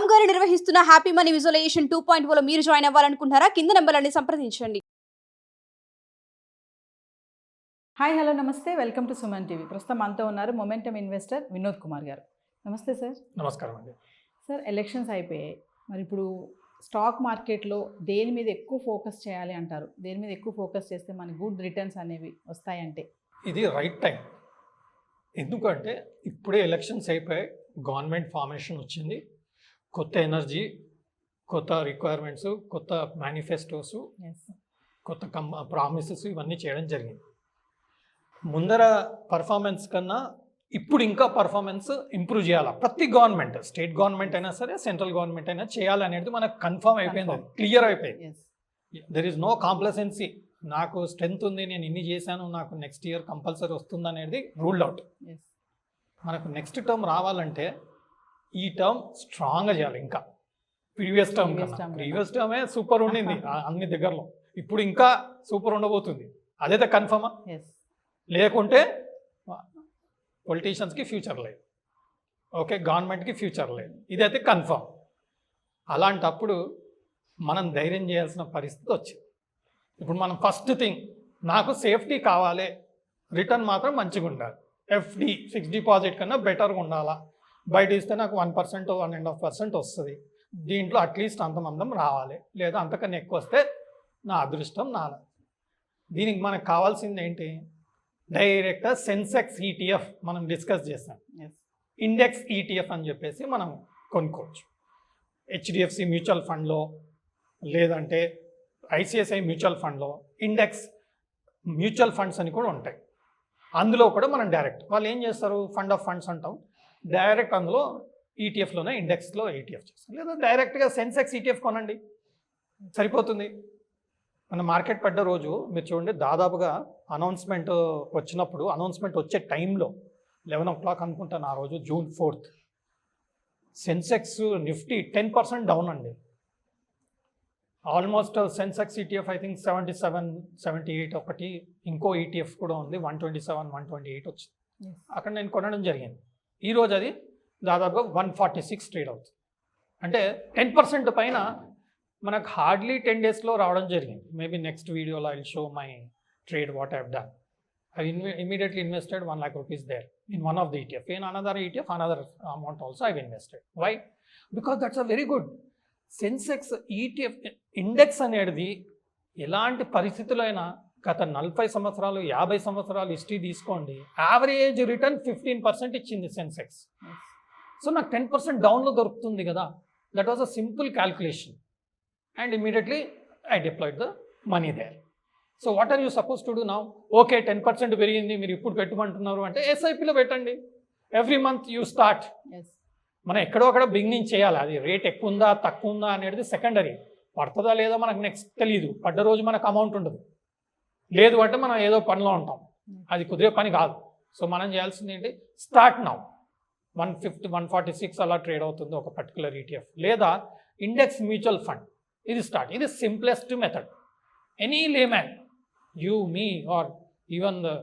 రామ్ గారు నిర్వహిస్తున్న happy money visualisation 2.0 లో మీరు జాయిన్ అవ్వాలనుకుంటున్నారా? కింద నెంబర్లని సంప్రదించండి. హాయ్ హలో నమస్తే, వెల్కమ్ టు సుమన్ టీవీ. ప్రస్తుతం మనతో ఉన్నారు మొమెంటమ్ ఇన్వెస్టర్ వినోద్ కుమార్ గారు. నమస్తే సార్. నమస్కారం అండి. సార్, ఎలక్షన్స్ అయిపోయాయి. మరి ఇప్పుడు స్టాక్ మార్కెట్లో దేని మీద ఎక్కువ ఫోకస్ చేయాలి అంటారు? దేని మీద ఎక్కువ ఫోకస్ చేస్తే మనకి గుడ్ రిటర్న్స్ అనేవి వస్తాయంటే? ఇది రైట్ టైం. ఎందుకంటే ఇప్పుడే ఎలక్షన్స్ అయిపోయాయి, గవర్నమెంట్ ఫార్మేషన్ వచ్చింది, కొత్త ఎనర్జీ, కొత్త రిక్వైర్మెంట్స్, కొత్త మేనిఫెస్టోస్, కొత్త ప్రామిసెస్ ఇవన్నీ చేయడం జరిగింది. ముందర పర్ఫార్మెన్స్ కన్నా ఇప్పుడు ఇంకా పర్ఫార్మెన్స్ ఇంప్రూవ్ చేయాలి. ప్రతి గవర్నమెంట్, స్టేట్ గవర్నమెంట్ అయినా సరే, సెంట్రల్ గవర్నమెంట్ అయినా చేయాలనేది మనకు కన్ఫర్మ్ అయిపోయింది, క్లియర్ అయిపోయింది. There is no complacency. నాకు స్ట్రెంత్ ఉంది, నేను ఇన్ని చేశాను, నాకు నెక్స్ట్ ఇయర్ కంపల్సరీ వస్తుంది అనేది రూల్డ్ అవుట్. మనకు నెక్స్ట్ టర్మ్ రావాలంటే ఈ టర్మ్ స్ట్రాంగ్గా చేయాలి. ఇంకా ప్రీవియస్ టర్మే సూపర్ ఉండింది అన్ని దగ్గరలో, ఇప్పుడు ఇంకా సూపర్ ఉండబోతుంది. అదైతే కన్ఫర్మా? లేకుంటే పొలిటీషియన్స్కి ఫ్యూచర్ లేదు, ఓకే, గవర్నమెంట్కి ఫ్యూచర్ లేదు, ఇదైతే కన్ఫర్మ్. అలాంటప్పుడు మనం ధైర్యం చేయాల్సిన పరిస్థితి వచ్చింది. ఇప్పుడు మనం ఫస్ట్ థింగ్, నాకు సేఫ్టీ కావాలి, రిటర్న్ మాత్రం మంచిగా ఉండాలి. ఎఫ్డి ఫిక్స్డ్ డిపాజిట్ కన్నా బెటర్గా ఉండాలా. బయట ఇస్తే నాకు 1% 1.5% వస్తుంది, దీంట్లో అట్లీస్ట్ అంతమందం రావాలి, లేదా అంతకన్నా ఎక్కువ వస్తే నా అదృష్టం నాది. దీనికి మనకు కావాల్సింది ఏంటి? డైరెక్ట్గా సెన్సెక్స్ ఈటీఎఫ్ మనం డిస్కస్ చేస్తాం. ఇండెక్స్ ఈటీఎఫ్ అని చెప్పేసి మనం కొనుక్కోవచ్చు. హెచ్డిఎఫ్సి మ్యూచువల్ ఫండ్లో, లేదంటే ఐసిఐసిఐ మ్యూచువల్ ఫండ్లో ఇండెక్స్ మ్యూచువల్ ఫండ్స్ అని కూడా ఉంటాయి. అందులో కూడా మనం డైరెక్ట్, వాళ్ళు ఏం చేస్తారు, ఫండ్ ఆఫ్ ఫండ్స్ అంటాం, డైరెక్ట్ అందులో ఈటీఎఫ్లోనే ఇండెక్స్లో ఈటీఎఫ్ చేస్తాం. లేదా డైరెక్ట్గా సెన్సెక్స్ ఈటీఎఫ్ కొనండి, సరిపోతుంది. మన మార్కెట్ పడ్డ రోజు మీరు చూడండి, దాదాపుగా అనౌన్స్మెంట్ వచ్చినప్పుడు, అనౌన్స్మెంట్ వచ్చే టైంలో 11 o'clock అనుకుంటాను ఆ రోజు, June 4th, Sensex Nifty 10% down అండి. Almost Sensex ETF I think 77, 78 ఒకటి, ఇంకో ఈటీఎఫ్ కూడా ఉంది 127, 128 వచ్చింది. అక్కడ నేను కొనడం జరిగింది. ఈరోజు అది దాదాపుగా 146 ట్రేడ్ అవుతుంది. అంటే 10% పైన మనకు హార్డ్లీ 10 daysలో రావడం జరిగింది. మేబీ నెక్స్ట్ వీడియోలో I will show my trade what I have done. I immediately invested 1 lakh rupees there in one of the ETF. In another ETF, another amount also I've invested. Why? Because that's a very good. Sensex ETF index అనేది ఎలాంటి పరిస్థితుల్లో అయినా గత 40 సంవత్సరాలు 50 సంవత్సరాలు history తీసుకోండి, average return 15% ఇచ్చింది Sensex. So నాకు 10% డౌన్లో దొరుకుతుంది కదా. That was a simple calculation and immediately I deployed the money there. So what are you suppose to do now? Okay, 10% పెరిగింది, మీరు ఇప్పుడు పెట్టమంటున్నారు అంటే ఎస్ఐపిలో పెట్టండి. Every month you start. మనం ఎక్కడో అక్కడ బిగినింగ్ చేయాలి. అది రేట్ ఎక్కువ ఉందా తక్కువ ఉందా అనేది సెకండరీ. పడుతుందా లేదా మనకు నెక్స్ట్ తెలియదు, పడ్డ రోజు మనకు అమౌంట్ ఉండదు. లేదు అంటే మనం ఏదో పనిలో ఉంటాం, అది కుదిరే పని కాదు. సో మనం చేయాల్సింది ఏంటి? Start now. 150, 146 అలా ట్రేడ్ అవుతుంది ఒక పర్టికులర్ ఈటీఎఫ్. లేదా ఇండెక్స్ మ్యూచువల్ ఫండ్, ఇది స్టార్ట్. ఇది simplest method. Any layman, you, me, or even the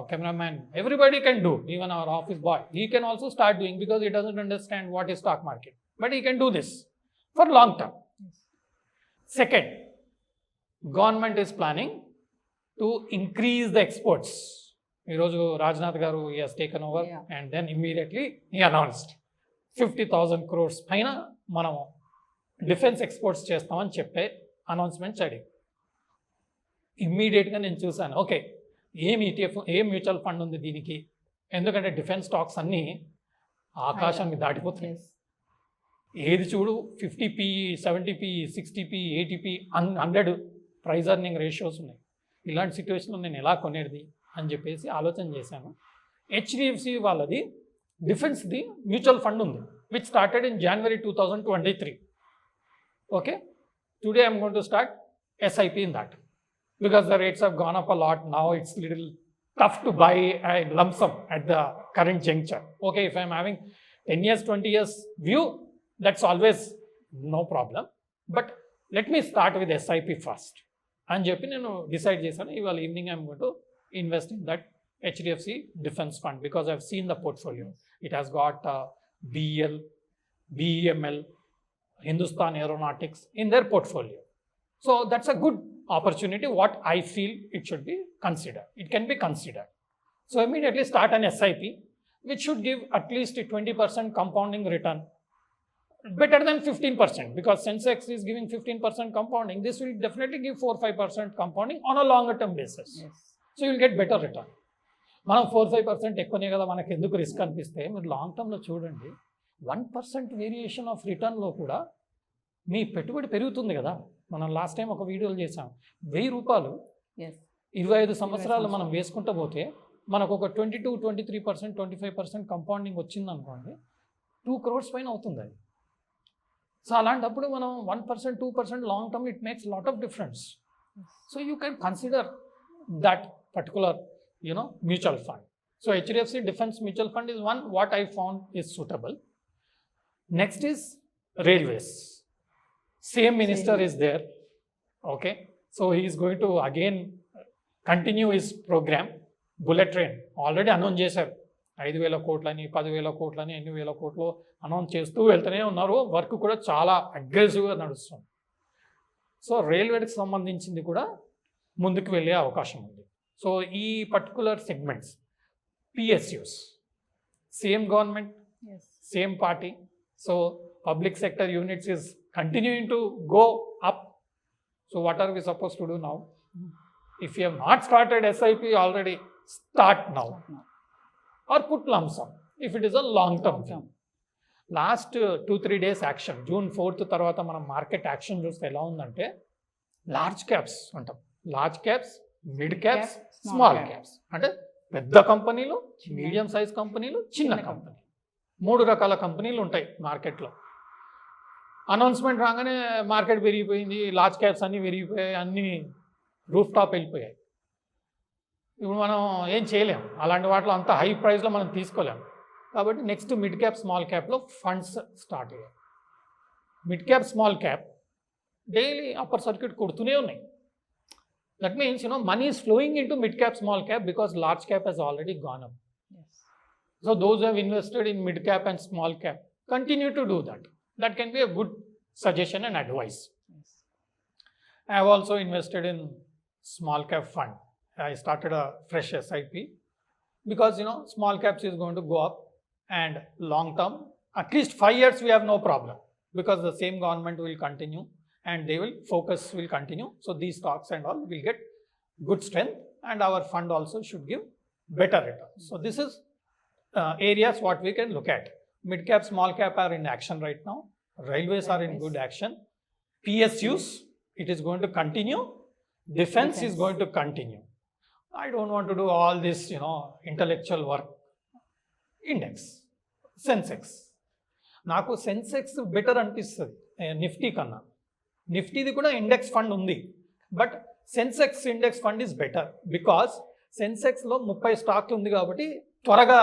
cameraman, everybody can do. Even our office boy, he can also start doing, because he doesn't understand what is stock market, but he can do this for long term. Second, government is planning to increase the exports. Iroju Rajnath garu, he has taken over, and then immediately he announced 50,000 crores paina manamu defense exports chestamani cheppe announcement chadi. ఇమ్మీడియట్గా నేను చూశాను, okay, ఏం ETF, ఏం mutual fund ఉంది దీనికి. ఎందుకంటే defence stocks అన్నీ ఆకాశానికి దాటిపోతున్నాయి. ఏది చూడు 50p, 70p, 60p, 80p, 100 praise earning ratios ఉన్నాయి. ఇలాంటి సిచ్యువేషన్లో నేను ఎలా కొనేది అని చెప్పేసి ఆలోచన చేశాను. హెచ్డిఎఫ్సి వాళ్ళది డిఫెన్స్ది మ్యూచువల్ ఫండ్ ఉంది, which started in January 2023. Okay, today I'm going to start SIP in that. Because the rates have gone up a lot now, it's little tough to buy a lump sum at the current juncture. Okay, if I'm having 10 years, 20 years view, that's always no problem. But let me start with SIP first. And చెప్పి నేను decide చేశాను, ఇవాళ evening I'm going to invest in that HDFC Defence Fund, because I've seen the portfolio. It has got BEL, BEML, Hindustan Aeronautics in their portfolio. So that's a good opportunity. What I feel it should be considered. It can be considered. So immediately start an SIP, which should give at least a 20% compounding return. Better than 15%, because Sensex is giving 15% compounding. This will definitely give 4-5% compounding on a longer term basis. Yes. So you'll get better return. మనం 4-5% ఎక్కువనే కదా మనకు ఎందుకు risk అనిపిస్తే మీరు long టర్మ్లో చూడండి 1% variation of రిటర్న్లో కూడా మీ పెట్టుబడి పెరుగుతుంది కదా. మనం లాస్ట్ టైం ఒక వీడియోలు చేసాం. 1000 రూపాయలు Yes. 25 సంవత్సరాలు మనం వేసుకుంటూ పోతే మనకు ఒక 22-23%, 25% కంపౌండింగ్ వచ్చింది అనుకోండి, 2 crores పైన అవుతుంది అది. సో అలాంటప్పుడు మనం 1%, 2% long term it makes lot of difference. So you can consider that particular mutual fund. So HDFC Defence Mutual Fund is one what I found is suitable. Next is railways. Same minister is there. Okay. So he is going to again continue his program. Bullet train already announce చేశారు. 5,000 కోట్లని 10,000 కోట్లని ఎన్ని వేల కోట్లు announce చేస్తూ వెళ్తూనే ఉన్నారు. Work కూడా చాలా అగ్రెసివ్గా నడుస్తుంది. సో రైల్వేకి సంబంధించింది కూడా ముందుకు వెళ్ళే అవకాశం ఉంది. సో ఈ particular segments PSUs, same government, Yes. Same party. So public sector units is continuing to go up. So what are we supposed to do now? If you have not started SIP already, start now or put lump sum if it is a long term thing. Last 2-3 days action, June 4th తర్వాత మనం market action చూస్తే ఎలా ఉందంటే large caps అంటాం, large caps, mid caps, small caps. అంటే పెద్ద కంపెనీలు, medium size కంపెనీలు, చిన్న కంపెనీ, 3 రకాల కంపెనీలు ఉంటాయి మార్కెట్లో. అనౌన్స్మెంట్ రాగానే మార్కెట్ పెరిగిపోయింది, లార్జ్ క్యాప్స్ అన్నీ పెరిగిపోయాయి, అన్నీ రూఫ్ టాప్ వెళ్ళిపోయాయి. ఇప్పుడు మనం ఏం చేయలేం, అలాంటి వాటిలో అంత హై ప్రైస్లో మనం తీసుకోలేం. కాబట్టి నెక్స్ట్ మిడ్ క్యాప్, స్మాల్ క్యాప్లో ఫండ్స్ స్టార్ట్ అయ్యాయి. Mid cap, small cap daily upper circuit కొడుతూనే ఉన్నాయి. That means, money is flowing into mid cap, small cap because large cap has already gone up. Yes. So those who have invested in mid cap and small cap, continue to do that. That can be a good suggestion and advice. Yes. I have also invested in small cap fund. I started a fresh SIP because, small caps is going to go up, and long term, at least 5 years we have no problem because the same government will continue. And they will focus will continue. So these stocks and all will get good strength, and our fund also should give better return. So this is areas what we can look at. Mid cap, small cap are in action right now. Railways are in good action. PSUs, it is going to continue. Defense is going to continue. I don't want to do all this, intellectual work. Index, Sensex. నాకు Sensex better అనిపిస్తుంది Nifty కన్నా. నిఫ్టీది కూడా index fund ఉంది, but Sensex index fund is better because సెన్సెక్స్లో 30 స్టాక్లు ఉంది కాబట్టి త్వరగా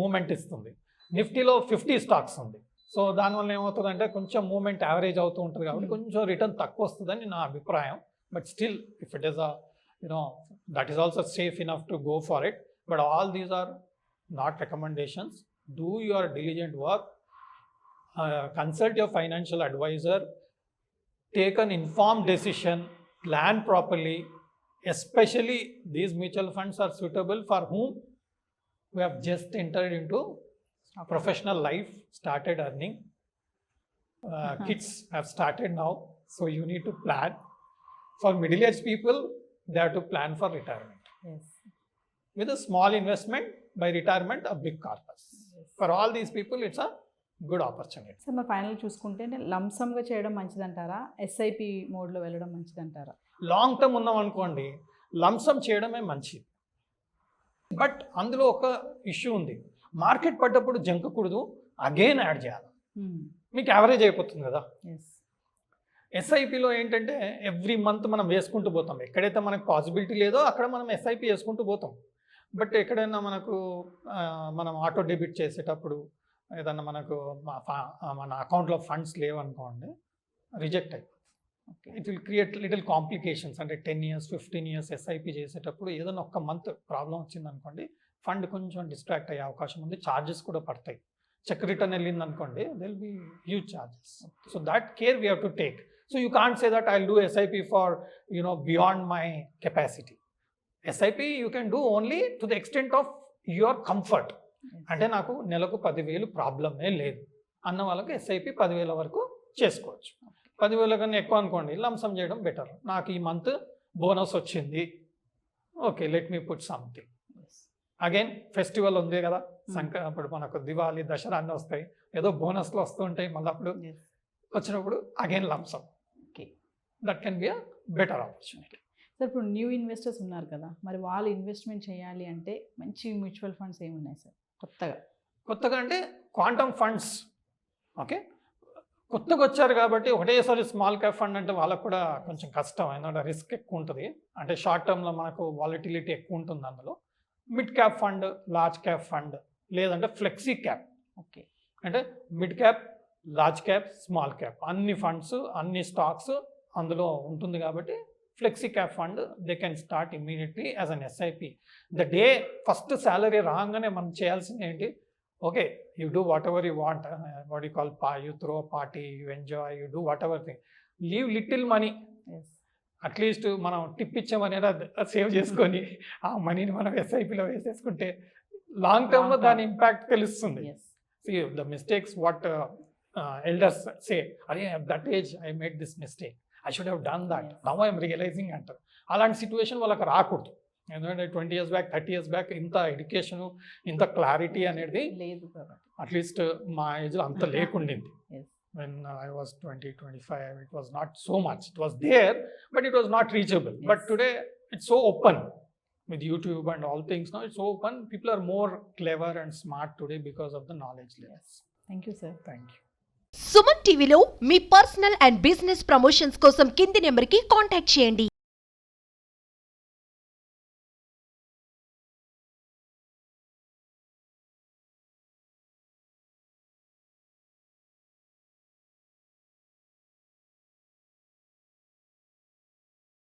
మూమెంట్ ఇస్తుంది. నిఫ్టీలో 50 స్టాక్స్ ఉంది. సో దానివల్ల ఏమవుతుందంటే కొంచెం మూమెంట్ యావరేజ్ అవుతూ ఉంటుంది కాబట్టి కొంచెం రిటర్న్ తక్కువ వస్తుందని నా అభిప్రాయం. But still if it is that is also safe enough to go for it. But all these are not recommendations. Do your diligent work, consult your financial advisor, take an informed decision, plan properly. Especially these mutual funds are suitable for whom who have just entered into professional life, started earning. Kids have started now, so you need to plan. For middle-aged people, they have to plan for retirement. Yes. With a small investment, by retirement, a big corpus. Yes. For all these people, it's a good opportunity. Sir మరి final చూసుకుంటే లంసమ్గా చేయడం మంచిదంటారా, SIP మోడ్లో వెళ్ళడం మంచిదంటారా? Long term ఉన్నాం అనుకోండి, lump sum చేయడమే మంచిది. బట్ అందులో ఒక ఇష్యూ ఉంది, మార్కెట్ పడ్డప్పుడు జంకకూడదు, అగైన్ యాడ్ చేయాలి. మీకు యావరేజ్ అయిపోతుంది కదా. ఎస్ఐపిలో ఏంటంటే ఎవ్రీ మంత్ మనం వేసుకుంటూ పోతాం. ఎక్కడైతే మనకు పాసిబిలిటీ లేదో అక్కడ మనం ఎస్ఐపి వేసుకుంటూ పోతాం. బట్ ఎక్కడైనా మనం ఆటో డెబిట్ చేసేటప్పుడు ఏదన్నా మనకు మన అకౌంట్లో ఫండ్స్ లేవనుకోండి, రిజెక్ట్ అయిపోతుంది. It will create little complications. అంటే 10 years 15 years ఎస్ఐపి చేసేటప్పుడు ఏదైనా 1 month ప్రాబ్లం వచ్చిందనుకోండి, ఫండ్ కొంచెం డిస్ట్రాక్ట్ అయ్యే అవకాశం ఉంది, ఛార్జెస్ కూడా పడతాయి. చెక్ రిటర్న్ వెళ్ళింది అనుకోండి there'll be huge charges. So that care we have to take. So you can't say that I will do SIP for beyond my capacity. SIP you can do only to the extent of your comfort. అంటే నాకు నెలకు 10,000 ప్రాబ్లమే లేదు అన్న వాళ్ళకి SIP 10,000 వరకు చేసుకోవచ్చు. 10,000 కన్నా ఎక్కువ అనుకోండి లంసమ్ చేయడం బెటర్. నాకు ఈ మంత్ బోనస్ వచ్చింది, okay let me put something. Again festival ఉంది కదా, ఇప్పుడు మనకు దివాళీ దసరా అన్నీ వస్తాయి, ఏదో బోనస్లు వస్తూ ఉంటాయి, మళ్ళీ అప్పుడు వచ్చినప్పుడు again lump sum. Okay, that can be a better opportunity. Sir ఇప్పుడు న్యూ ఇన్వెస్టర్స్ ఉన్నారు కదా, మరి వాళ్ళు ఇన్వెస్ట్మెంట్ చేయాలి అంటే మంచి మ్యూచువల్ ఫండ్స్ ఏమున్నాయి సార్ కొత్తగా అంటే క్వాంటమ్ ఫండ్స్. ఓకే, కొత్తగా వచ్చారు కాబట్టి ఒకటేసారి స్మాల్ క్యాప్ ఫండ్ అంటే వాళ్ళకు కూడా కొంచెం కష్టం, ఎందుకంటే రిస్క్ ఎక్కువ ఉంటుంది. అంటే షార్ట్ టర్మ్లో మనకు వాలిటిలిటీ ఎక్కువ ఉంటుంది. అందులో mid cap fund, large cap fund, లేదంటే ఫ్లెక్సీ క్యాప్. ఓకే, అంటే mid cap, large cap, small cap అన్ని ఫండ్స్, అన్ని స్టాక్స్ అందులో ఉంటుంది. కాబట్టి flexi cap fund they can start immediately as an SIP. The day first salary రాగానే మనం చేయాల్సింది ఏంటి, okay you do what ever you want, what you call you throw party, you enjoy, you do what ever thing, leave little money. At least మనం tip ఇచ్చామనేది save చేసుకొని ఆ మనీని మనం ఎస్ఐపిలో వేసేసుకుంటే లాంగ్ టర్మ్లో దాని ఇంపాక్ట్ తెలుస్తుంది. The mistakes what elders say, అరే at that age I made this mistake, I should have done that, now I'm realizing అంటారు. అలాంటి సిచ్యువేషన్ వాళ్ళకి రాకూడదు. ఎందుకంటే 20 years బ్యాక్, 30 years బ్యాక్ ఇంత ఎడ్యుకేషను, ఇంత క్లారిటీ అనేది లేదు, అట్లీస్ట్ మా ఏజ్లో అంత లేకుండింది. When I was 20-25, it was not so much. It was there, but it was not reachable. Yes. But today, it's so open with YouTube and all things. Now it's so open. People are more clever and smart today because of the knowledge levels. Thank you, sir. Thank you. Suman టీవీలో మీ personal and business promotions కోసం కింది నెంబర్కి contact చేయండి.